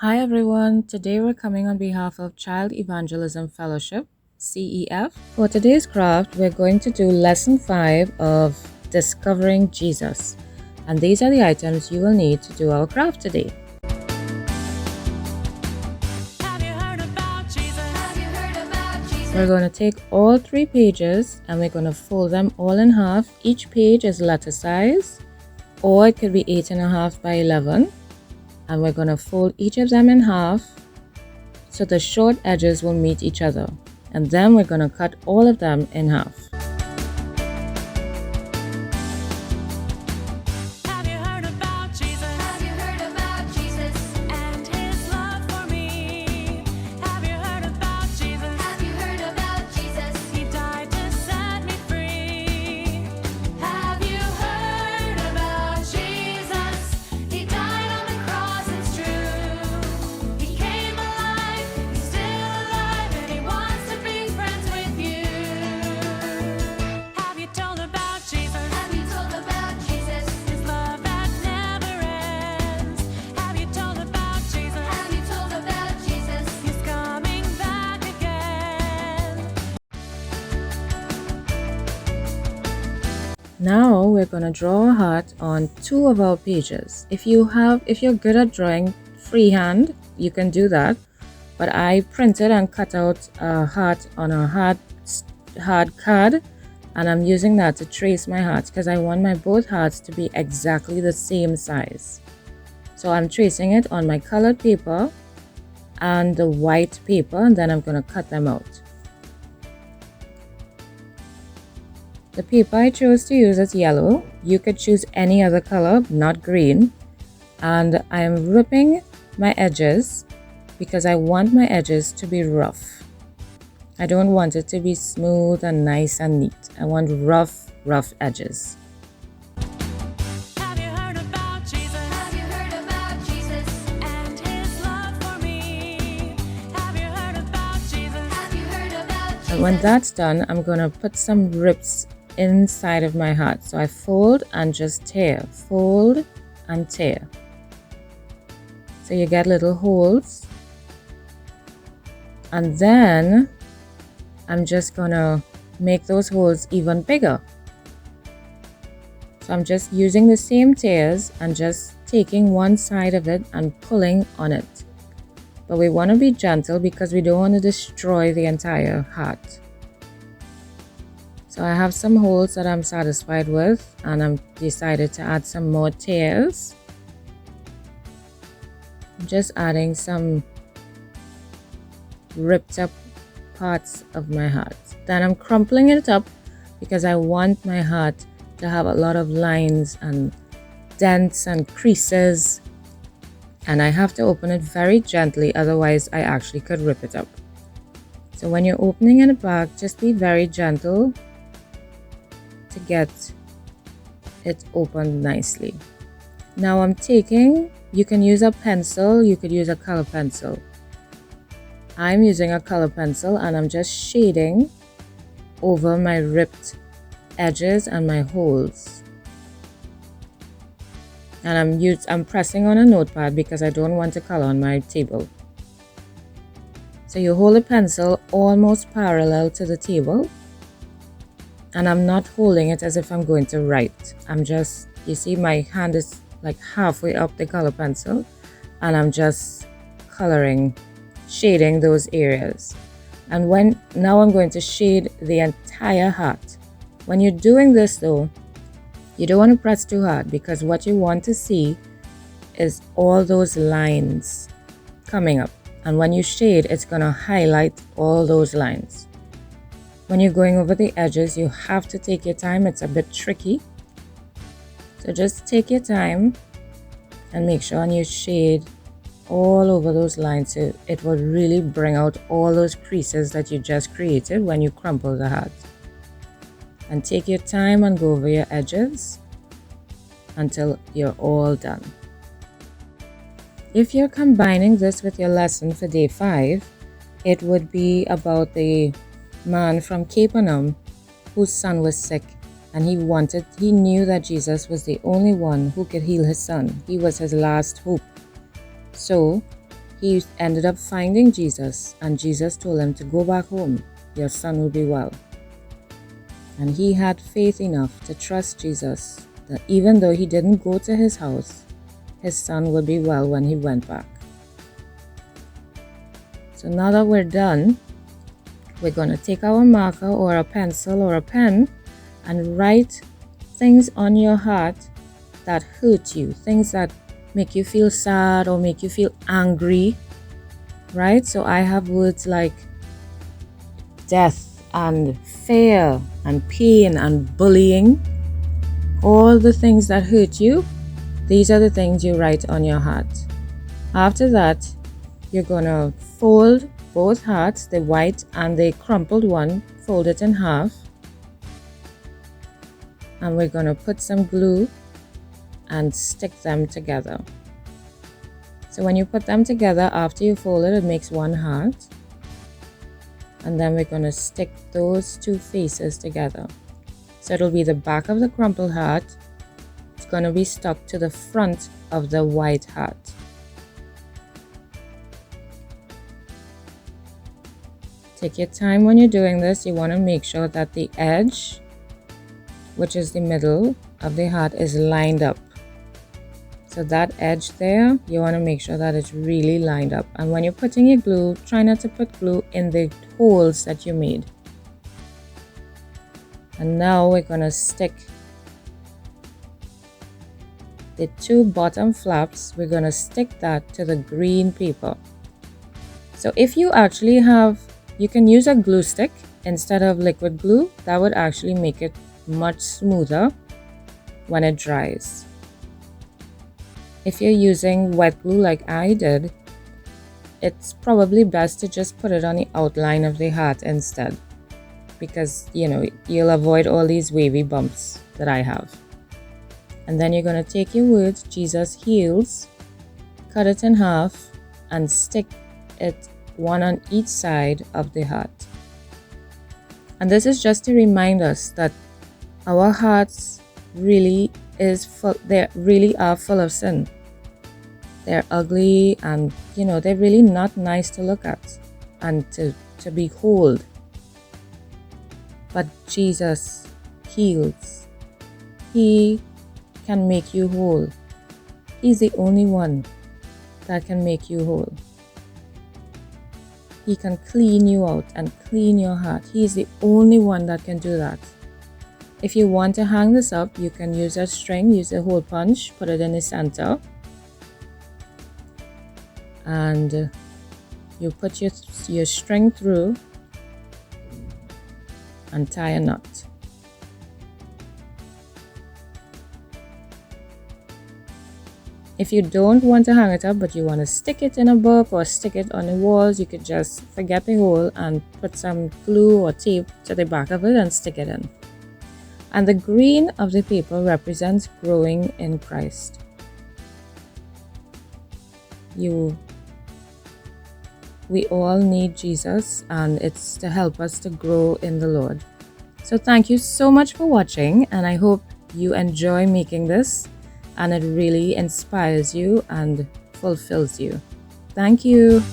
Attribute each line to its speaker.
Speaker 1: Hi everyone, today we're coming on behalf of Child Evangelism Fellowship, CEF. For today's craft, we're going to do lesson 5 of Discovering Jesus. And these are the items you will need to do our craft today. We're going to take all 3 pages and we're going to fold them all in half. Each page is letter size, or it could be 8.5 by 11. And we're going to fold each of them in half so the short edges will meet each other. And then we're going to cut all of them in half. Now we're going to draw a heart on 2 of our pages. If you're good at drawing freehand, you can do that. But I printed and cut out a heart on a hard card, and I'm using that to trace my hearts because I want my both hearts to be exactly the same size. So I'm tracing it on my colored paper and the white paper, and then I'm going to cut them out. The paper I chose to use is yellow. You could choose any other color, not green. And I am ripping my edges because I want my edges to be rough. I don't want it to be smooth and nice and neat. I want rough edges. And when that's done, I'm going to put some rips inside of my heart. So I fold and just tear, fold and tear. So you get little holes. And then I'm just gonna make those holes even bigger. So I'm just using the same tears and just taking one side of it and pulling on it. But we want to be gentle because we don't want to destroy the entire heart. So I have some holes that I'm satisfied with, and I'm decided to add some more tears. I'm just adding some ripped up parts of my heart. Then I'm crumpling it up because I want my heart to have a lot of lines and dents and creases. And I have to open it very gently, otherwise I actually could rip it up. So when you're opening in the back, just be very gentle to get it opened nicely. Now I'm taking, you can use a pencil, you could use a color pencil. I'm using a color pencil and I'm just shading over my ripped edges and my holes. And I'm pressing on a notepad because I don't want to color on my table. So you hold the pencil almost parallel to the table. And I'm not holding it as if I'm going to write. I'm just, you see my hand is like halfway up the color pencil. And I'm just coloring, shading those areas. And now I'm going to shade the entire heart. When you're doing this though, you don't want to press too hard because what you want to see is all those lines coming up. And when you shade, it's going to highlight all those lines. When you're going over the edges, you have to take your time. It's a bit tricky. So just take your time and make sure you shade all over those lines. So it will really bring out all those creases that you just created when you crumple the heart. And take your time and go over your edges until you're all done. If you're combining this with your lesson for day 5, it would be about the man from Capernaum whose son was sick, and he knew that Jesus was the only one who could heal his son. He was his last hope. So he ended up finding Jesus, and Jesus told him to go back home. Your son will be well. And he had faith enough to trust Jesus that even though he didn't go to his house, his son would be well when he went back. So now that we're done, we're going to take our marker or a pencil or a pen and write things on your heart that hurt you, things that make you feel sad or make you feel angry, right? So I have words like death and fear and pain and bullying. All the things that hurt you, these are the things you write on your heart. After that, you're going to fold both hearts, the white and the crumpled one, fold it in half. And we're going to put some glue and stick them together. So when you put them together, after you fold it, it makes one heart. And then we're going to stick those two faces together. So it'll be the back of the crumpled heart. It's going to be stuck to the front of the white heart. Take your time when you're doing this. You want to make sure that the edge, which is the middle of the heart, is lined up. So that edge there, you want to make sure that it's really lined up. And when you're putting your glue, try not to put glue in the holes that you made. And now we're going to stick the two bottom flaps. We're going to stick that to the green paper. So if you actually have, you can use a glue stick instead of liquid glue. That would actually make it much smoother when it dries. If you're using wet glue like I did, it's probably best to just put it on the outline of the heart instead, because you'll avoid all these wavy bumps that I have. And then you're going to take your words, Jesus heals, cut it in half and stick it one on each side of the heart. And this is just to remind us that our hearts really are full of sin. They're ugly and they're really not nice to look at and to behold. But Jesus heals. He can make you whole. He's the only one that can make you whole. He can clean you out and clean your heart. He's the only one that can do that. If you want to hang this up, you can use a string, use a hole punch, put it in the center. And you put your string through and tie a knot. If you don't want to hang it up, but you want to stick it in a book or stick it on the walls, you could just forget the hole and put some glue or tape to the back of it and stick it in. And the green of the paper represents growing in Christ. We all need Jesus, and it's to help us to grow in the Lord. So thank you so much for watching, and I hope you enjoy making this and it really inspires you and fulfills you. Thank you.